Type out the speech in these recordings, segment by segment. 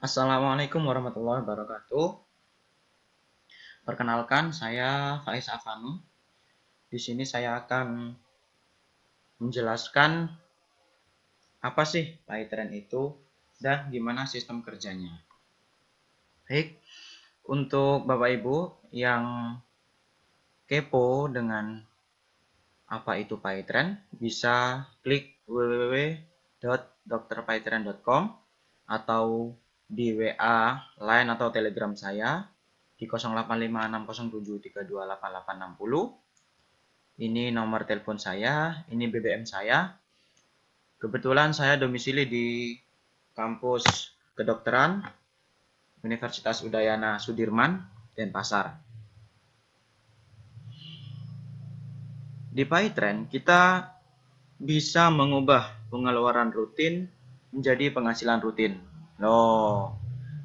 Assalamualaikum warahmatullahi wabarakatuh. Perkenalkan, saya Faiz Afanu. Di sini saya akan menjelaskan apa sih PyTrend itu dan gimana sistem kerjanya. Baik, untuk Bapak Ibu yang kepo dengan apa itu PyTrend, bisa klik www.drpytrend.com atau di WA, Line atau Telegram saya di 085607328860. Ini nomor telepon saya, ini BBM saya. Kebetulan saya domisili di kampus kedokteran Universitas Udayana Sudirman, Denpasar. Di PyTrend kita bisa mengubah pengeluaran rutin menjadi penghasilan rutin. Loh,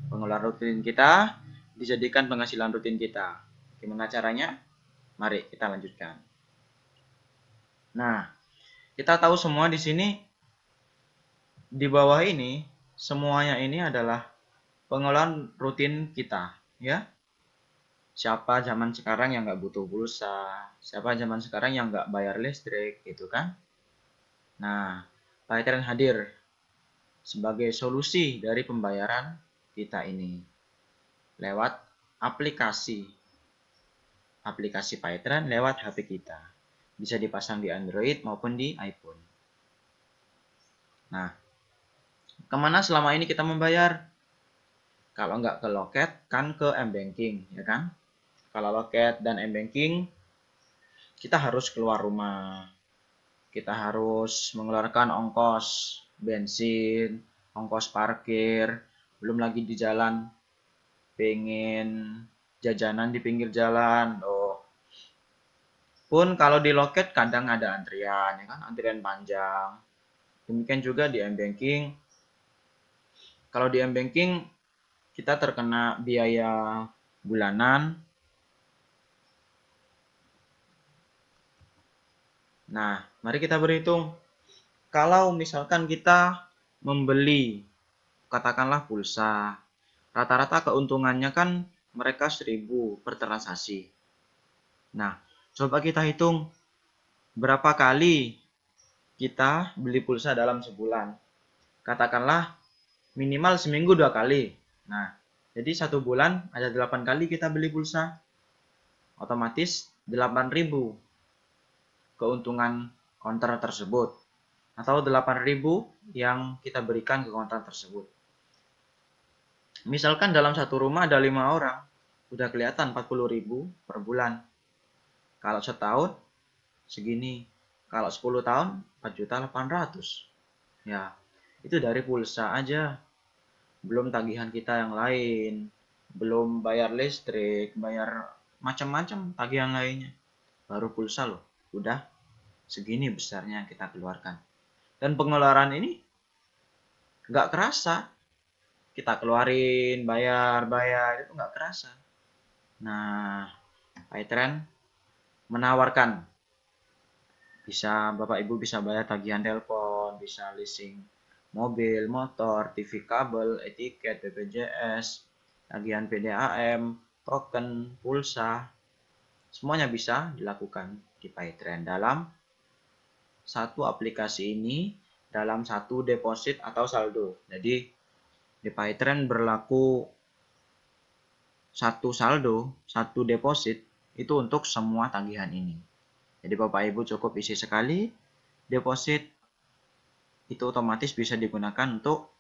pengeluaran rutin kita dijadikan penghasilan rutin kita. Gimana caranya? Mari kita lanjutkan. Nah, kita tahu semua di sini, di bawah ini, semuanya ini adalah pengeluaran rutin kita, ya. Siapa zaman sekarang yang nggak butuh pulsa? Siapa zaman sekarang yang nggak bayar listrik, gitu kan? Nah, PyTrend hadir sebagai solusi dari pembayaran kita ini lewat aplikasi PyTrend lewat HP kita. Bisa dipasang di Android maupun di iPhone. Nah, kemana selama ini kita membayar? Kalau nggak ke loket, kan ke M-Banking, ya kan? Kalau loket dan M-Banking, kita harus keluar rumah. Kita harus mengeluarkan ongkos bensin, ongkos parkir, belum lagi di jalan pengen jajanan di pinggir jalan. Oh, pun kalau di loket kadang ada antrian, ya kan? Antrian panjang. Demikian juga di M-Banking. Kalau di M-Banking kita terkena biaya bulanan. Nah, mari kita berhitung. Kalau misalkan kita membeli, katakanlah pulsa, rata-rata keuntungannya kan mereka 1.000 per transaksi. Nah, coba kita hitung berapa kali kita beli pulsa dalam sebulan. Katakanlah minimal seminggu 2 kali. Nah, jadi 1 bulan ada 8 kali kita beli pulsa. Otomatis 8.000 keuntungan konter tersebut. Atau 8.000 yang kita berikan ke konter tersebut. Misalkan dalam satu rumah ada 5 orang, udah kelihatan 40.000 per bulan. Kalau setahun segini, kalau 10 tahun 4.800.000. Ya, itu dari pulsa aja. Belum tagihan kita yang lain, belum bayar listrik, bayar macam-macam tagihan lainnya. Baru pulsa loh, udah segini besarnya yang kita keluarkan. Dan pengeluaran ini nggak kerasa. Kita keluarin, bayar, itu nggak kerasa. Nah, PyTrend menawarkan, bisa Bapak Ibu bisa bayar tagihan telepon, bisa leasing mobil, motor, TV kabel, etiket, BPJS, tagihan PDAM, token, pulsa, semuanya bisa dilakukan di PyTrend dalam satu aplikasi ini, dalam satu deposit atau saldo. Jadi di PyTrend berlaku satu saldo, satu deposit itu untuk semua tagihan ini. Jadi Bapak Ibu cukup isi sekali deposit, itu otomatis bisa digunakan untuk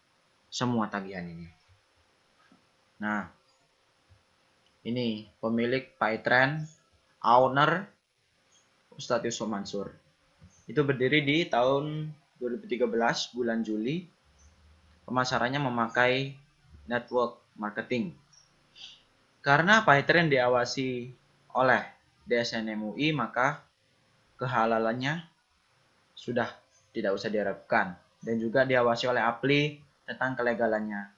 semua tagihan ini. Nah, ini pemilik PyTrend, owner Ustadz Yusuf Mansur. Itu berdiri di tahun 2013 bulan Juli. Pemasarannya memakai network marketing. Karena PyTrend diawasi oleh DSN MUI, maka kehalalannya sudah tidak usah diragukan. Dan juga diawasi oleh APLI tentang kelegalannya.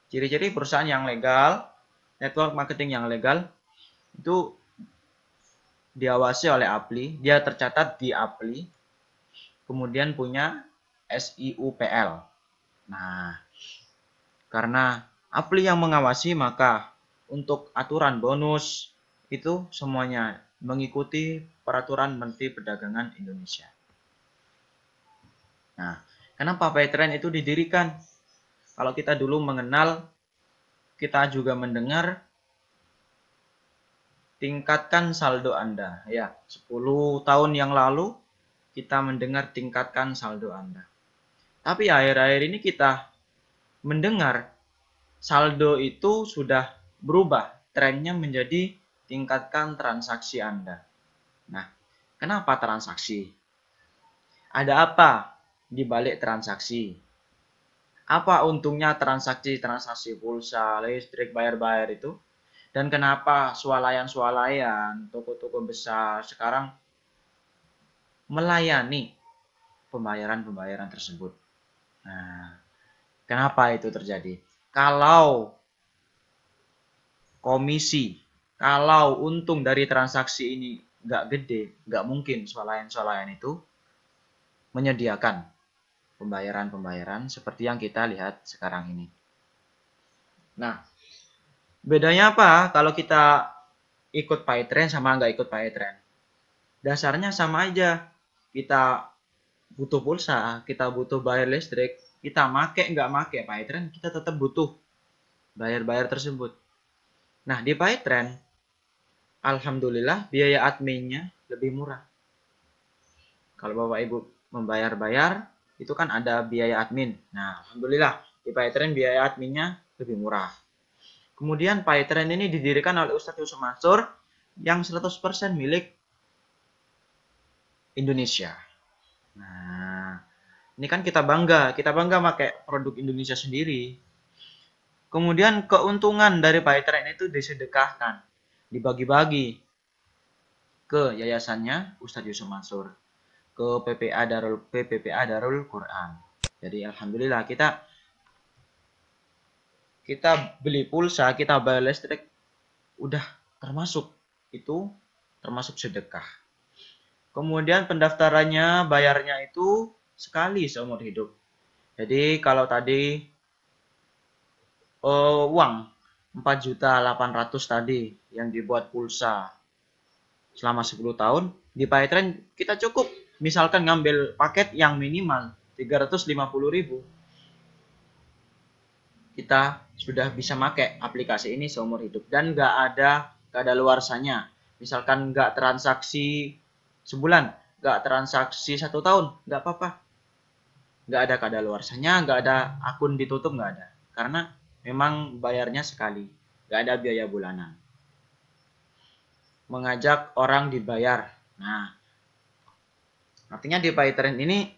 Ciri-ciri perusahaan yang legal, network marketing yang legal, itu diawasi oleh APLI, dia tercatat di APLI, kemudian punya SIUPL. Nah, karena Apli yang mengawasi, maka untuk aturan bonus itu semuanya mengikuti peraturan Menteri Perdagangan Indonesia. Nah, kenapa PayTrend itu didirikan? Kalau kita dulu mengenal, kita juga mendengar tingkatkan saldo Anda. Ya, 10 tahun yang lalu kita mendengar tingkatkan saldo Anda. Tapi akhir-akhir ini kita mendengar saldo itu sudah berubah. Trennya menjadi tingkatkan transaksi Anda. Nah, kenapa transaksi? Ada apa di balik transaksi? Apa untungnya transaksi pulsa, listrik, bayar-bayar itu? Dan kenapa swalayan-swalayan, toko-toko besar sekarang melayani pembayaran-pembayaran tersebut? Nah, kenapa itu terjadi? Kalau komisi, kalau untung dari transaksi ini nggak gede, nggak mungkin swalayan-swalayan itu menyediakan pembayaran-pembayaran seperti yang kita lihat sekarang ini. Nah, bedanya apa kalau kita ikut PayTrend sama nggak ikut PayTrend? Dasarnya sama aja. Kita butuh pulsa, kita butuh bayar listrik, kita make nggak make PayTrend, kita tetap butuh bayar-bayar tersebut. Nah, di PayTrend, alhamdulillah biaya adminnya lebih murah. Kalau Bapak Ibu membayar-bayar, itu kan ada biaya admin. Nah, alhamdulillah di PayTrend biaya adminnya lebih murah. Kemudian PayTrend ini didirikan oleh Ustadz Yusuf Mansur yang 100% milik Indonesia. Nah, ini kan kita bangga pakai produk Indonesia sendiri. Kemudian keuntungan dari PayTrend itu disedekahkan, dibagi-bagi ke yayasannya Ustadz Yusuf Mansur, ke PPPA Darul Quran. Jadi alhamdulillah kita beli pulsa, kita bayar listrik udah termasuk sedekah. Kemudian pendaftarannya, bayarnya itu sekali seumur hidup. Jadi kalau tadi uang 4.800.000 tadi yang dibuat pulsa selama 10 tahun, di PayTrend kita cukup misalkan ngambil paket yang minimal 350.000. Kita sudah bisa pakai aplikasi ini seumur hidup dan nggak ada kadaluarsanya. Misalkan nggak transaksi sebulan, nggak transaksi 1 tahun, nggak apa-apa. Nggak ada kadaluarsanya, nggak ada akun ditutup, nggak ada. Karena memang bayarnya sekali, nggak ada biaya bulanan. Mengajak orang dibayar. Nah, artinya di PayTrend ini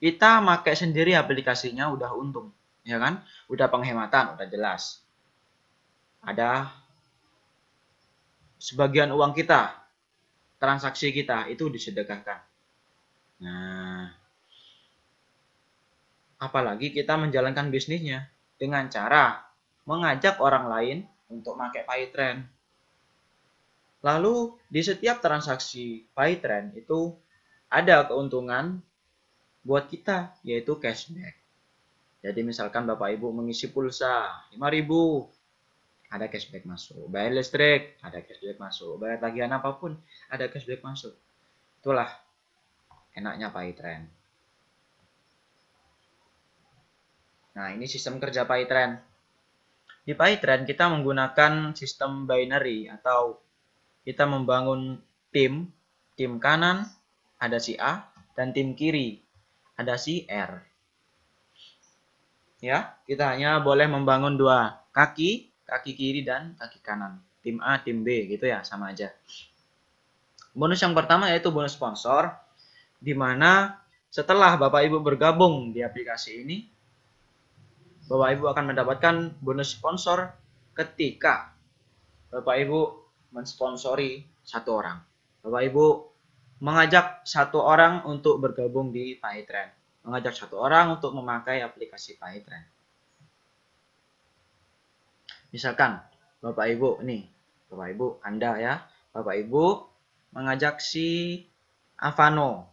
kita pakai sendiri aplikasinya udah untung, ya kan? Udah penghematan, udah jelas. Ada sebagian uang kita, transaksi kita itu disedekahkan. Nah, apalagi kita menjalankan bisnisnya dengan cara mengajak orang lain untuk pakai PayTrend. Lalu di setiap transaksi PayTrend itu ada keuntungan buat kita, yaitu cashback. Jadi misalkan Bapak Ibu mengisi pulsa 5.000, ada cashback masuk. Bayar listrik, ada cashback masuk. Bayar tagihan apapun, ada cashback masuk. Itulah enaknya PayTrend. Nah, ini sistem kerja PayTrend. Di PayTrend kita menggunakan sistem binary atau kita membangun tim kanan ada si A dan tim kiri ada si R. Ya, kita hanya boleh membangun dua kaki kiri dan kaki kanan. Tim A, tim B gitu ya, sama aja. Bonus yang pertama yaitu bonus sponsor, di mana setelah Bapak Ibu bergabung di aplikasi ini, Bapak Ibu akan mendapatkan bonus sponsor ketika Bapak Ibu mensponsori satu orang. Bapak Ibu mengajak satu orang untuk bergabung di PayTrend. Mengajak satu orang untuk memakai aplikasi PayTrend. Misalkan Bapak Ibu nih, Bapak Ibu Anda ya, Bapak Ibu mengajak si Avano.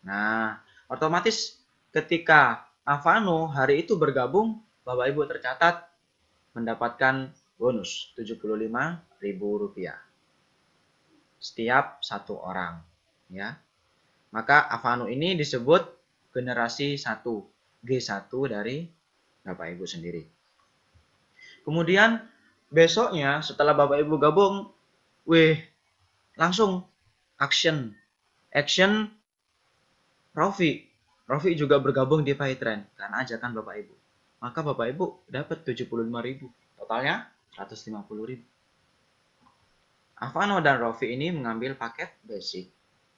Nah, otomatis ketika Avano hari itu bergabung, Bapak Ibu tercatat mendapatkan bonus Rp75.000 setiap satu orang, ya. Maka Avano ini disebut generasi 1, G1 dari Bapak Ibu sendiri. Kemudian besoknya setelah Bapak Ibu gabung, langsung action Rofi. Rofi juga bergabung di Paytrend karena ajakan Bapak Ibu. Maka Bapak Ibu dapat 75.000, totalnya 150.000. Avano dan Rofi ini mengambil paket basic,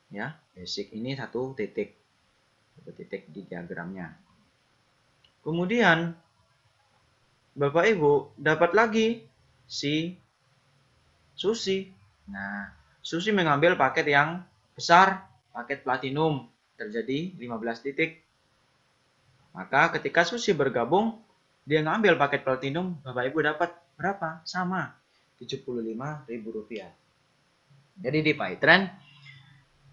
ya. Basic ini satu titik di diagramnya. Kemudian Bapak Ibu dapat lagi si Susi. Nah, Susi mengambil paket yang besar, paket platinum, terjadi 15 titik. Maka ketika Susi bergabung, dia ngambil paket platinum, Bapak Ibu dapat berapa? Sama, Rp75.000. Jadi di Paytrend,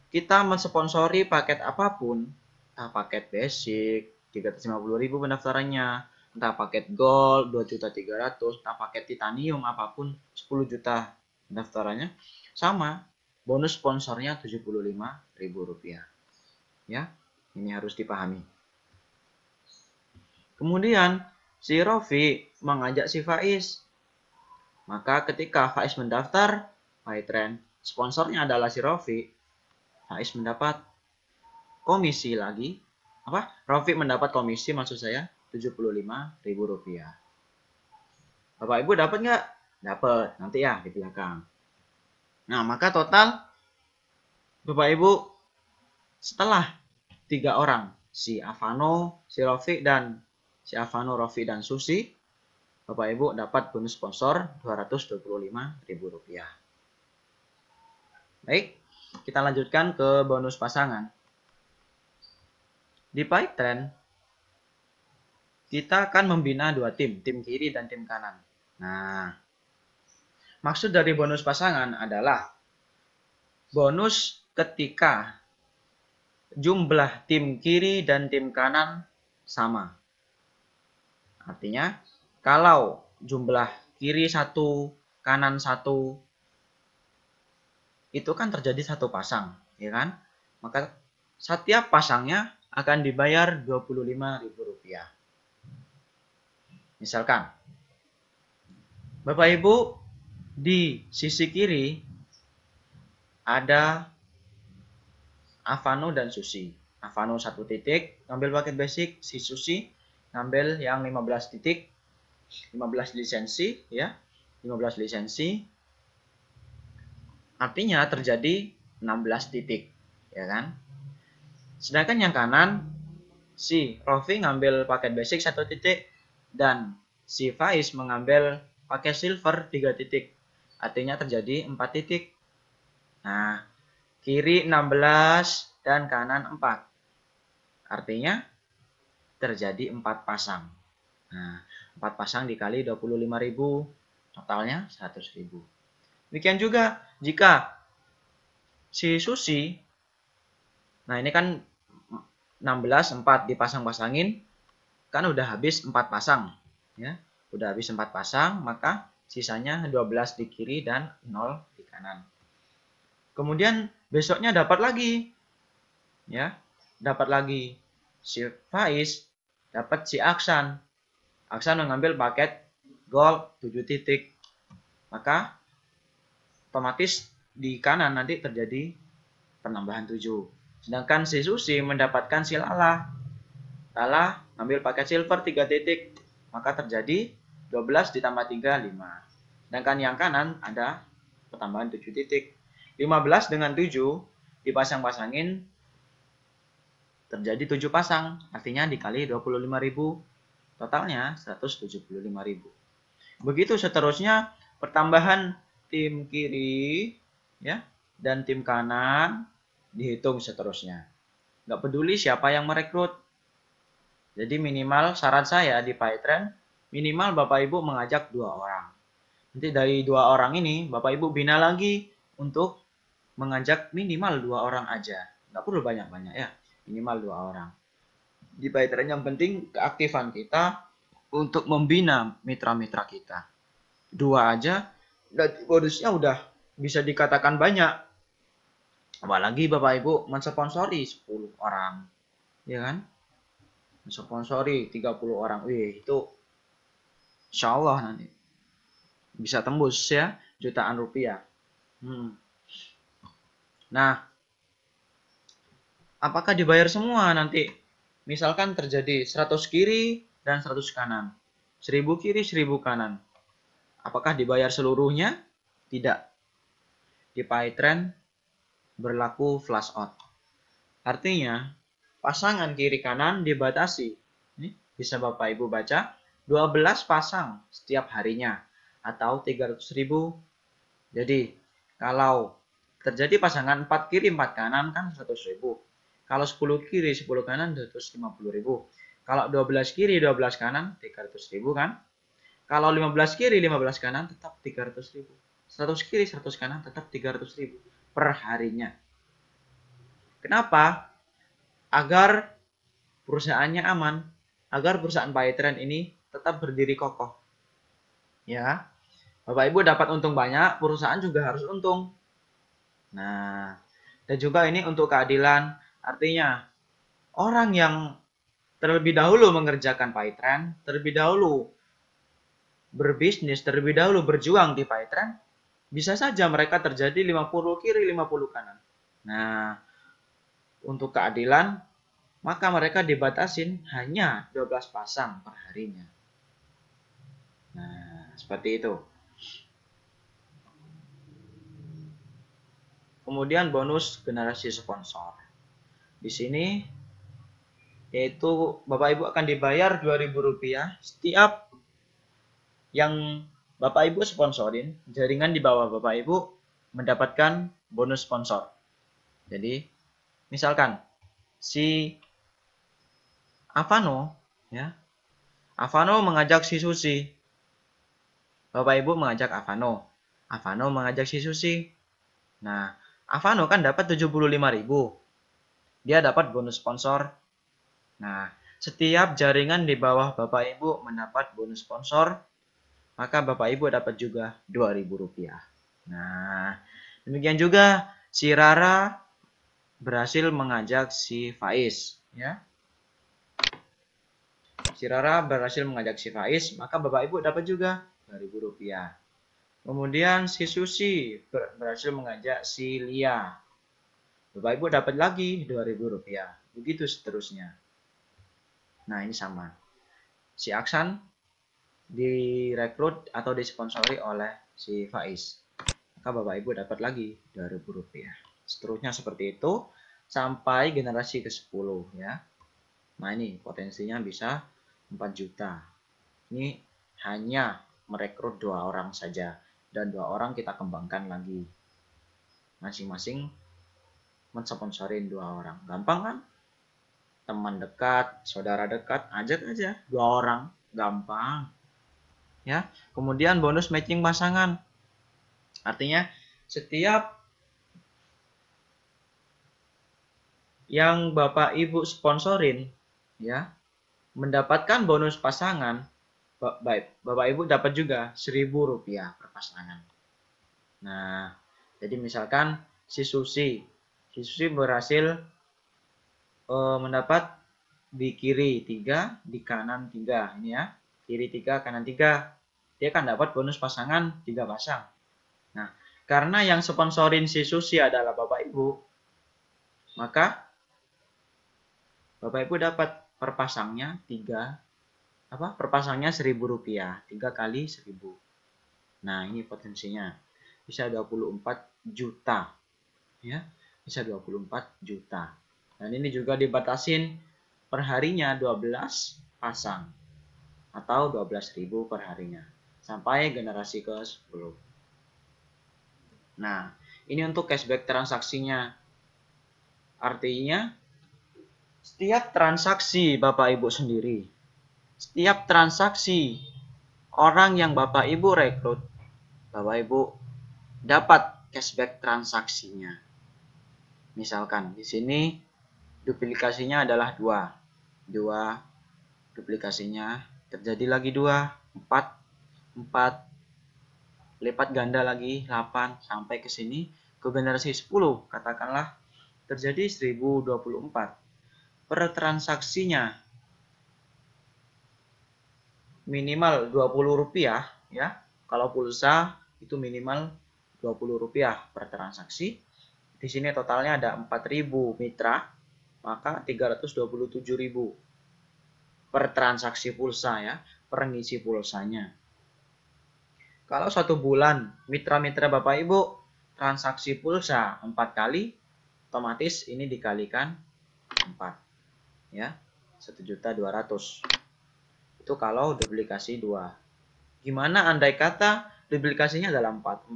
kita mensponsori paket apapun, entah paket basic, 350.000 pendaftarannya, entah paket gold 2.300.000, entah paket titanium apapun 10 juta pendaftarannya, sama, bonus sponsornya Rp75.000. Ya, ini harus dipahami. Kemudian si Rofi mengajak si Faiz. Maka ketika Faiz mendaftar Paytrend, sponsornya adalah si Rofi, Faiz mendapat komisi lagi. Rofi mendapat komisi, maksud saya, Rp75.000. Bapak Ibu dapat nggak? Dapat, nanti ya di belakang. Nah, maka total Bapak Ibu setelah 3 orang, si Avano, si Rofi, dan si Avano, Rofi, dan Susi, Bapak Ibu dapat bonus sponsor Rp225.000. Baik, kita lanjutkan ke bonus pasangan. Di Paytrend, kita akan membina 2 tim kiri dan tim kanan. Nah, maksud dari bonus pasangan adalah bonus ketika jumlah tim kiri dan tim kanan sama. Artinya, kalau jumlah kiri 1, kanan 1, itu kan terjadi satu pasang, ya kan? Maka setiap pasangnya akan dibayar Rp25.000. Misalkan, Bapak Ibu di sisi kiri ada Avano dan Susi. Avano 1 titik, ngambil paket basic, si Susi ngambil yang 15 titik, 15 lisensi, ya. 15 lisensi. Artinya terjadi 16 titik, ya kan? Sedangkan yang kanan, si Rofi ngambil paket basic 1 titik dan si Faiz mengambil paket silver 3 titik. Artinya terjadi 4 titik. Nah, kiri 16 dan kanan 4. Artinya terjadi 4 pasang. Nah, 4 pasang dikali 25.000, totalnya 100.000. Demikian juga jika si Susi, nah ini kan 16, 4 dipasang-pasangin, kan udah habis 4 pasang. Ya, udah habis 4 pasang, maka sisanya 12 di kiri dan 0 di kanan. Kemudian besoknya dapat lagi, ya, dapat lagi si Faiz, dapat si Aksan. Aksan mengambil paket gold 7 titik. Maka otomatis di kanan nanti terjadi penambahan 7. Sedangkan si Susi mendapatkan si Lala. Lala ambil paket silver 3 titik. Maka terjadi 12 ditambah 3, 5. Sedangkan yang kanan ada pertambahan 7 titik. 15 dengan 7 dipasang-pasangin terjadi 7 pasang. Artinya dikali 25.000. Totalnya 175.000. Begitu seterusnya pertambahan tim kiri, ya, dan tim kanan dihitung seterusnya. Nggak peduli siapa yang merekrut. Jadi minimal saran saya di Paytrend, minimal Bapak Ibu mengajak 2 orang. Nanti dari 2 orang ini Bapak Ibu bina lagi untuk mengajak minimal 2 orang aja. Nggak perlu banyak-banyak, ya, minimal 2 orang. Di Paytrend yang penting keaktifan kita untuk membina mitra-mitra kita. 2 aja, bonusnya udah bisa dikatakan banyak. Apalagi Bapak Ibu mensponsori 10 orang. Ya kan? Mensponsori 30 orang. Wih, itu insya Allah nanti bisa tembus ya jutaan rupiah. Nah, apakah dibayar semua nanti? Misalkan terjadi 100 kiri dan 100 kanan. 1000 kiri, 1000 kanan. Apakah dibayar seluruhnya? Tidak. Di PayTrend berlaku flush out. Artinya, pasangan kiri kanan dibatasi. Ini bisa Bapak Ibu baca, 12 pasang setiap harinya atau 300.000. Jadi, kalau terjadi pasangan 4 kiri 4 kanan kan 100.000. Kalau 10 kiri 10 kanan 250.000. Kalau 12 kiri 12 kanan 300.000 kan? Kalau 15 kiri 15 kanan tetap 300.000. 100 kiri 100 kanan tetap 300.000 per harinya. Kenapa? Agar perusahaannya aman, agar perusahaan PayTrend ini tetap berdiri kokoh. Ya. Bapak Ibu dapat untung banyak, perusahaan juga harus untung. Nah, dan juga ini untuk keadilan, artinya orang yang terlebih dahulu mengerjakan PayTrend, terlebih dahulu berbisnis, terlebih dahulu berjuang di PayTrend, bisa saja mereka terjadi 50 kiri, 50 kanan. Nah, untuk keadilan, maka mereka dibatasin hanya 12 pasang per harinya. Nah, seperti itu. Kemudian bonus generasi sponsor. Di sini yaitu Bapak Ibu akan dibayar Rp2.000 setiap yang Bapak Ibu sponsorin. Jaringan di bawah Bapak Ibu mendapatkan bonus sponsor. Jadi, misalkan si Avano ya. Avano mengajak si Susi. Bapak Ibu mengajak Avano. Avano mengajak si Susi. Nah, Avano kan dapat 75.000. Dia dapat bonus sponsor. Nah, setiap jaringan di bawah Bapak Ibu mendapat bonus sponsor, maka Bapak Ibu dapat juga Rp2.000. Nah, demikian juga si Rara berhasil mengajak si Faiz, ya. Si Rara berhasil mengajak si Faiz, maka Bapak Ibu dapat juga Rp2.000. Kemudian si Susi berhasil mengajak si Lia. Bapak Ibu dapat lagi Rp2.000. Begitu seterusnya. Nah, ini sama. Si Aksan direkrut atau disponsori oleh si Faiz. Maka Bapak Ibu dapat lagi Rp2.000. Seterusnya seperti itu sampai generasi ke-10 ya. Nah, ini potensinya bisa 4 juta. Ini hanya merekrut 2 orang saja dan 2 orang kita kembangkan lagi. Masing-masing mensponsorin 2 orang. Gampang kan? Teman dekat, saudara dekat, ajak aja 2 orang. Gampang. Ya. Kemudian bonus matching pasangan. Artinya setiap yang Bapak Ibu sponsorin ya mendapatkan bonus pasangan, Bapak Ibu dapat juga Rp1.000 per pasangan. Nah, jadi misalkan si Susi berhasil mendapat di kiri 3, di kanan 3. Ini ya, kiri 3, kanan 3. Dia akan dapat bonus pasangan 3 pasang. Nah, karena yang sponsorin si Susi adalah Bapak Ibu, maka Bapak Ibu dapat per pasangnya 3, per pasangnya Rp1.000, 3 kali 1.000. Nah, ini potensinya bisa 24 juta. Ya, bisa 24 juta. Dan ini juga dibatasin per harinya 12 pasang atau 12.000 per harinya sampai generasi ke-10. Nah, ini untuk cashback transaksinya. Artinya setiap transaksi Bapak Ibu sendiri, setiap transaksi orang yang Bapak Ibu rekrut, Bapak Ibu dapat cashback transaksinya. Misalkan di sini duplikasinya adalah 2 duplikasinya terjadi lagi 2, 4 lipat ganda lagi 8 sampai ke sini ke generasi 10, katakanlah terjadi 1024 per transaksinya minimal Rp20 ya. Kalau pulsa itu minimal Rp20 per transaksi. Di sini totalnya ada 4.000 mitra, maka 327.000 per transaksi pulsa ya, per ngisi pulsanya. Kalau 1 bulan mitra-mitra Bapak Ibu transaksi pulsa 4 kali, otomatis ini dikalikan 4 ya, 1.200.000. Itu kalau duplikasi 2. Gimana andai kata duplikasinya adalah 4?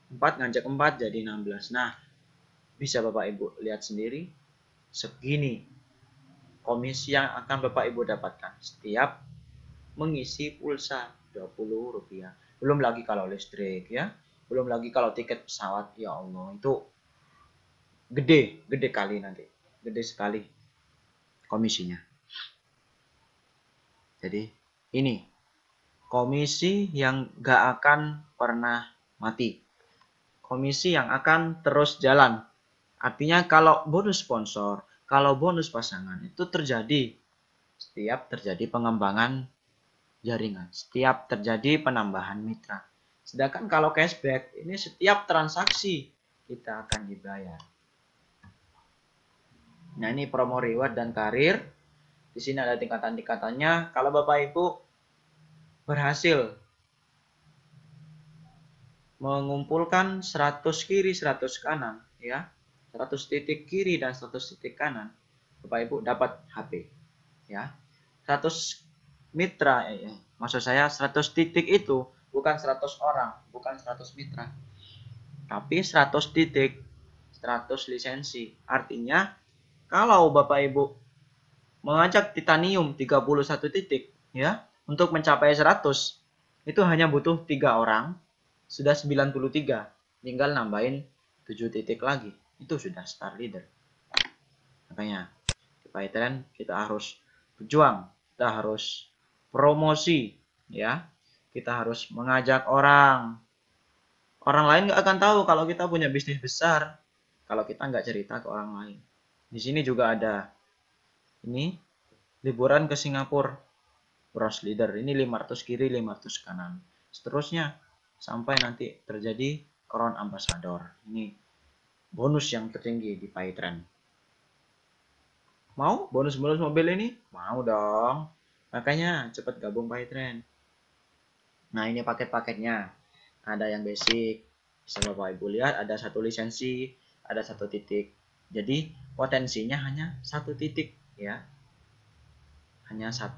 4 ngajak 4 jadi 16. Nah, bisa Bapak Ibu lihat sendiri, segini komisi yang akan Bapak Ibu dapatkan setiap mengisi pulsa Rp20. Belum lagi kalau listrik ya, belum lagi kalau tiket pesawat. Ya Allah, itu gede kali nanti, gede sekali komisinya. Jadi ini komisi yang gak akan pernah mati, komisi yang akan terus jalan. Artinya kalau bonus sponsor, kalau bonus pasangan itu terjadi setiap terjadi pengembangan jaringan, setiap terjadi penambahan mitra. Sedangkan kalau cashback ini setiap transaksi kita akan dibayar. Nah, ini promo reward dan karir. Di sini ada tingkatan-tingkatannya. Kalau Bapak Ibu berhasil mengumpulkan 100 kiri 100 kanan ya, 100 titik kiri dan 100 titik kanan, Bapak Ibu dapat HP ya. 100 mitra maksud saya 100 titik itu bukan 100 orang, bukan 100 mitra, tapi 100 titik 100 lisensi. Artinya kalau Bapak Ibu mengajak titanium 31 titik ya, untuk mencapai 100 itu hanya butuh 3 orang, sudah 93, tinggal nambahin 7 titik lagi, itu sudah star leader. Makanya di PayTrend kita harus berjuang, kita harus promosi ya, kita harus mengajak orang lain nggak akan tahu kalau kita punya bisnis besar kalau kita nggak cerita ke orang lain. Di sini juga ada ini liburan ke Singapura, bros leader, ini 500 kiri 500 kanan, seterusnya sampai nanti terjadi crown ambassador. Ini bonus yang tertinggi di PayTrend. Mau bonus-bonus mobil ini? Mau dong, makanya cepat gabung PayTrend. Nah, ini paket-paketnya, ada yang basic, bisa Bapak Ibu lihat, ada 1 lisensi, ada 1 titik, jadi potensinya hanya 1 titik ya, hanya 1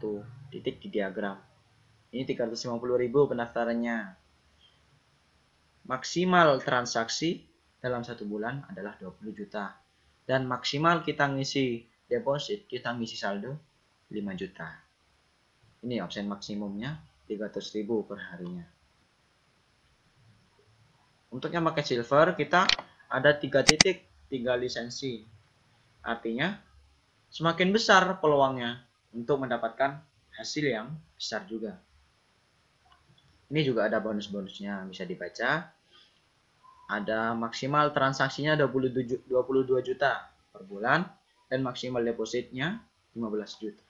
titik di diagram. Ini 350.000 pendaftarannya. Maksimal transaksi dalam 1 bulan adalah 20 juta. Dan maksimal kita ngisi deposit, kita ngisi saldo 5 juta. Ini option maksimumnya 300.000 per harinya. Untuk yang pakai silver kita ada 3 titik, 3 lisensi. Artinya semakin besar peluangnya untuk mendapatkan hasil yang besar juga. Ini juga ada bonus-bonusnya, bisa dibaca. Ada maksimal transaksinya 22 juta per bulan dan maksimal depositnya 15 juta.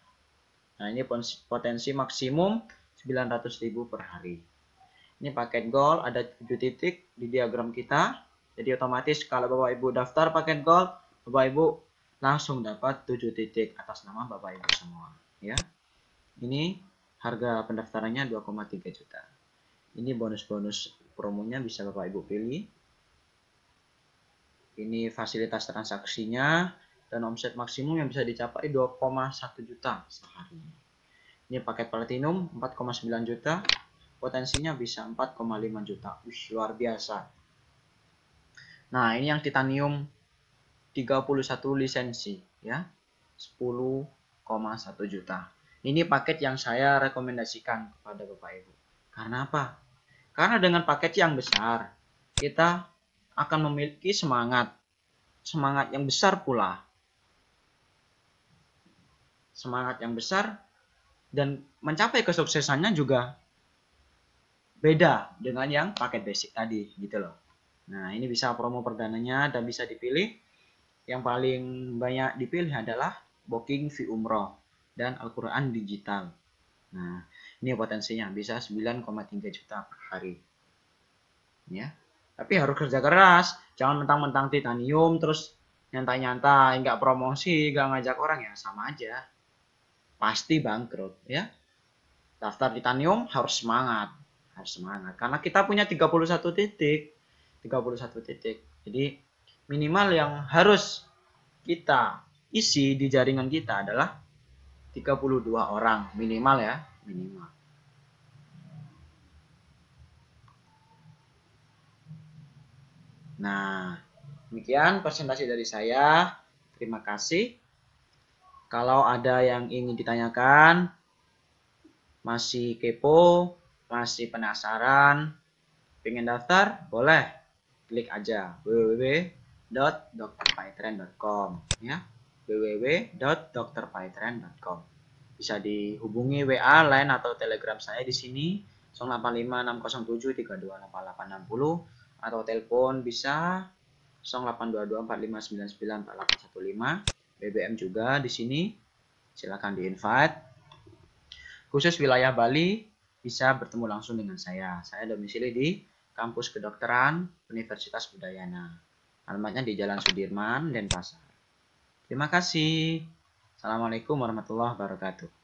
Nah, ini potensi maksimum 900.000 per hari. Ini paket gold, ada 7 titik di diagram kita. Jadi otomatis kalau Bapak Ibu daftar paket gold, Bapak Ibu langsung dapat 7 titik atas nama Bapak Ibu semua ya. Ini harga pendaftarannya 2,3 juta. Ini bonus-bonus promonya bisa Bapak Ibu pilih. Ini fasilitas transaksinya dan omset maksimum yang bisa dicapai 2,1 juta sehari. Ini paket platinum 4,9 juta. Potensinya bisa 4,5 juta. Luar biasa. Nah, ini yang titanium 31 lisensi ya. 10,1 juta. Ini paket yang saya rekomendasikan kepada Bapak Ibu. Karena apa? Karena dengan paket yang besar, kita akan memiliki semangat yang besar pula. Semangat yang besar Dan mencapai kesuksesannya juga beda dengan yang paket basic tadi gitu loh. Nah, ini bisa promo perdananya dan bisa dipilih. Yang paling banyak dipilih adalah Booking fee umroh dan Al-Quran digital. Nah, ini potensinya bisa 9,3 juta per hari. Ya. Tapi harus kerja keras, jangan mentang-mentang titanium terus nyantai-nyantai, nggak promosi, nggak ngajak orang, ya sama aja. Pasti bangkrut ya. Daftar titanium harus semangat. Harus semangat karena kita punya 31 titik. 31 titik. Jadi minimal yang harus kita isi di jaringan kita adalah 32 orang minimal ya, minimal. Nah, demikian presentasi dari saya. Terima kasih. Kalau ada yang ingin ditanyakan, masih kepo, masih penasaran, pengen daftar, boleh klik aja www.dokterpaitren.com ya. www.dokterpaitren.com. Bisa dihubungi WA, Line atau Telegram saya di sini 085607328860 atau telepon bisa 082245994815. BBM juga di sini. Silakan di-invite. Khusus wilayah Bali bisa bertemu langsung dengan saya. Saya domisili di Kampus Kedokteran Universitas Udayana. Alamatnya di Jalan Sudirman, Denpasar. Terima kasih. Assalamualaikum warahmatullahi wabarakatuh.